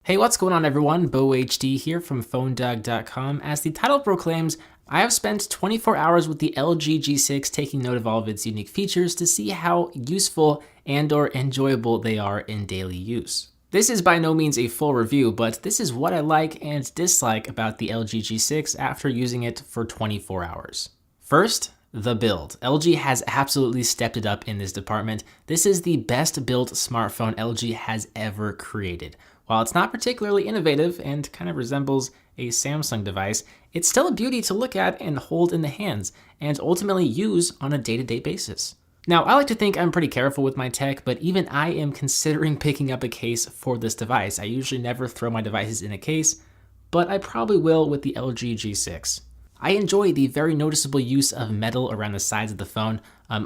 Hey, what's going on everyone? Beau HD here from PhoneDog.com. As the title proclaims, I have spent 24 hours with the LG G6 taking note of all of its unique features to see how useful and or enjoyable they are in daily use. This is by no means a full review, but this is what I like and dislike about the LG G6 after using it for 24 hours. First, the build. LG has absolutely stepped it up in this department. This is the best built smartphone LG has ever created. While it's not particularly innovative and kind of resembles a Samsung device, it's still a beauty to look at and hold in the hands and ultimately use on a day-to-day basis. Now, I like to think I'm pretty careful with my tech, but even I am considering picking up a case for this device. I usually never throw my devices in a case, but I probably will with the LG G6. I enjoy the very noticeable use of metal around the sides of the phone.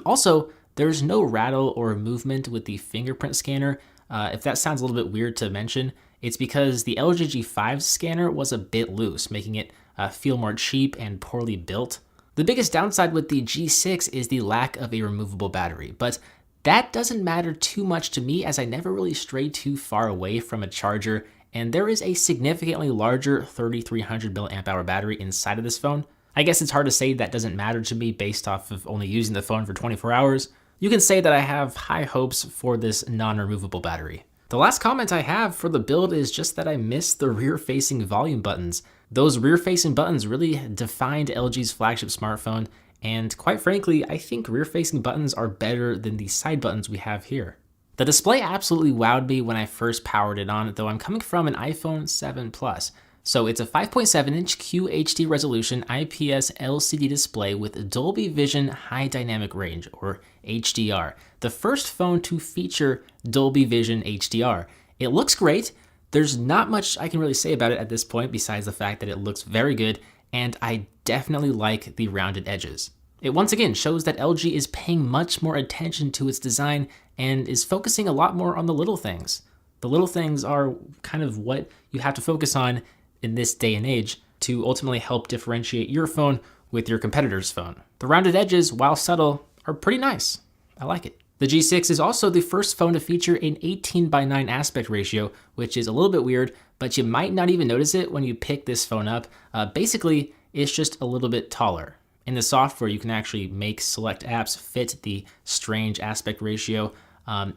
Also, there's no rattle or movement with the fingerprint scanner. If that sounds a little bit weird to mention, it's because the LG G5 scanner was a bit loose, making it feel more cheap and poorly built. The biggest downside with the G6 is the lack of a removable battery, but that doesn't matter too much to me as I never really strayed too far away from a charger, and there is a significantly larger 3300 mAh battery inside of this phone. I guess it's hard to say that doesn't matter to me based off of only using the phone for 24 hours. You can say that I have high hopes for this non-removable battery. The last comment I have for the build is just that I miss the rear-facing volume buttons. Those rear-facing buttons really defined LG's flagship smartphone, and quite frankly, I think rear-facing buttons are better than the side buttons we have here. The display absolutely wowed me when I first powered it on, though I'm coming from an iPhone 7 Plus. So it's a 5.7-inch QHD resolution IPS LCD display with Dolby Vision High Dynamic Range, or HDR. The first phone to feature Dolby Vision HDR. It looks great. There's not much I can really say about it at this point besides the fact that it looks very good, and I definitely like the rounded edges. It once again shows that LG is paying much more attention to its design and is focusing a lot more on the little things. The little things are kind of what you have to focus on in this day and age to ultimately help differentiate your phone with your competitor's phone. The rounded edges, while subtle, are pretty nice. I like it. The G6 is also the first phone to feature an 18:9 aspect ratio, which is a little bit weird, but you might not even notice it when you pick this phone up. Basically, it's just a little bit taller. In the software, you can actually make select apps fit the strange aspect ratio.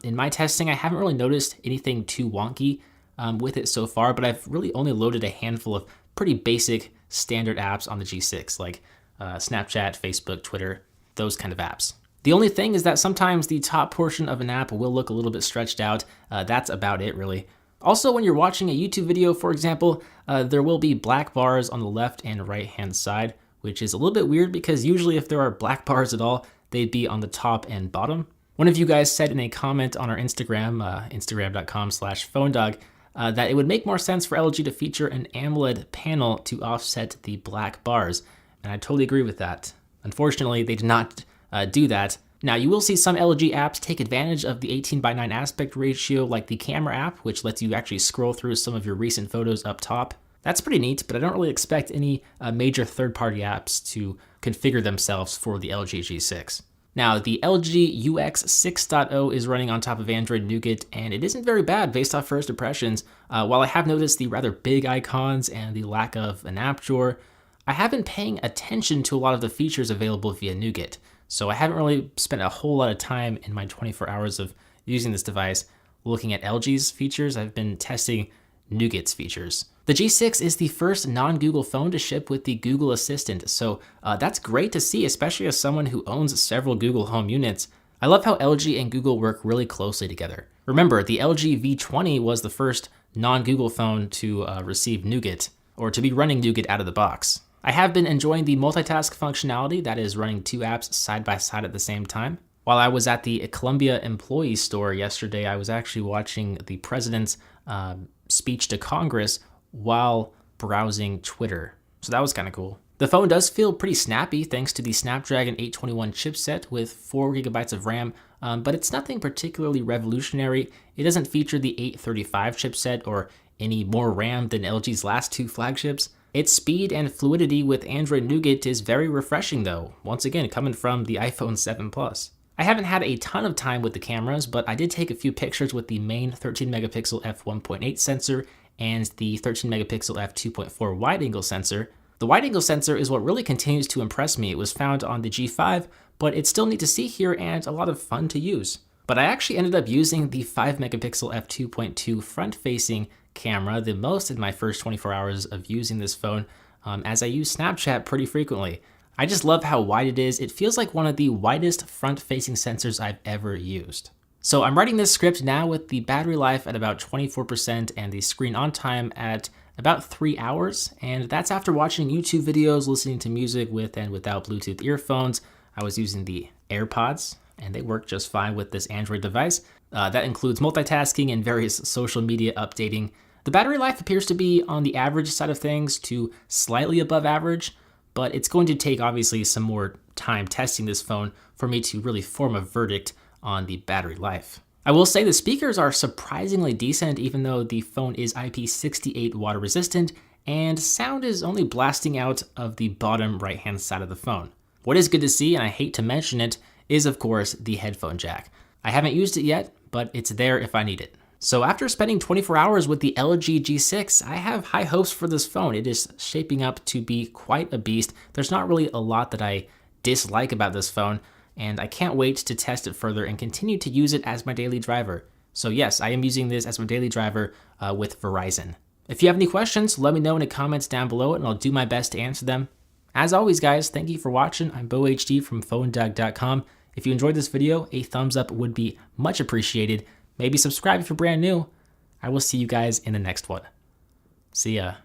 In my testing, I haven't really noticed anything too wonky with it so far, but I've really only loaded a handful of pretty basic standard apps on the G6, like Snapchat, Facebook, Twitter, those kind of apps. The only thing is that sometimes the top portion of an app will look a little bit stretched out. That's about it, really. Also, when you're watching a YouTube video, for example, there will be black bars on the left and right hand side, which is a little bit weird because usually if there are black bars at all, they'd be on the top and bottom. One of you guys said in a comment on our Instagram, instagram.com/PhoneDog, that it would make more sense for LG to feature an AMOLED panel to offset the black bars, and I totally agree with that. Unfortunately, they did not do that. Now, you will see some LG apps take advantage of the 18:9 aspect ratio, like the camera app, which lets you actually scroll through some of your recent photos up top. That's pretty neat, but I don't really expect any major third-party apps to configure themselves for the LG G6. Now, the LG UX 6.0 is running on top of Android Nougat, and it isn't very bad based off first impressions. While I have noticed the rather big icons and the lack of an app drawer, I have been paying attention to a lot of the features available via Nougat. So I haven't really spent a whole lot of time in my 24 hours of using this device looking at LG's features. I've been testing Nougat's features. The G6 is the first non-Google phone to ship with the Google Assistant, so that's great to see, especially as someone who owns several Google Home units. I love how LG and Google work really closely together. Remember, the LG V20 was the first non-Google phone to receive Nougat, or to be running Nougat out of the box. I have been enjoying the multitask functionality that is running two apps side by side at the same time. While I was at the Columbia employee store yesterday, I was actually watching the president's speech to Congress while browsing Twitter. So that was kind of cool. The phone does feel pretty snappy thanks to the Snapdragon 821 chipset with 4 GB of RAM, but it's nothing particularly revolutionary. It doesn't feature the 835 chipset or any more RAM than LG's last two flagships. Its speed and fluidity with Android Nougat is very refreshing though, once again coming from the iPhone 7 Plus. I haven't had a ton of time with the cameras, but I did take a few pictures with the main 13 megapixel f1.8 sensor and the 13 megapixel f2.4 wide angle sensor. The wide angle sensor is what really continues to impress me. It was found on the G5, but it's still neat to see here and a lot of fun to use. But I actually ended up using the 5 megapixel f2.2 front facing camera the most in my first 24 hours of using this phone, as I use Snapchat pretty frequently. I just love how wide it is. It feels like one of the widest front facing sensors I've ever used. So I'm writing this script now with the battery life at about 24% and the screen on time at about 3 hours. And that's after watching YouTube videos, listening to music with and without Bluetooth earphones. I was using the AirPods and they work just fine with this Android device. That includes multitasking and various social media updating. The battery life appears to be on the average side of things to slightly above average, but it's going to take obviously some more time testing this phone for me to really form a verdict on the battery life. I will say the speakers are surprisingly decent, even though the phone is IP68 water resistant and sound is only blasting out of the bottom right hand side of the phone. What is good to see, and I hate to mention it, is of course the headphone jack. I haven't used it yet, but it's there if I need it. So after spending 24 hours with the LG G6, I have high hopes for this phone. It is shaping up to be quite a beast. There's not really a lot that I dislike about this phone, and I can't wait to test it further and continue to use it as my daily driver. So yes, I am using this as my daily driver with Verizon. If you have any questions, let me know in the comments down below and I'll do my best to answer them. As always guys, thank you for watching. I'm Beau HD from PhoneDog.com. If you enjoyed this video, a thumbs up would be much appreciated. Maybe subscribe if you're brand new. I will see you guys in the next one. See ya.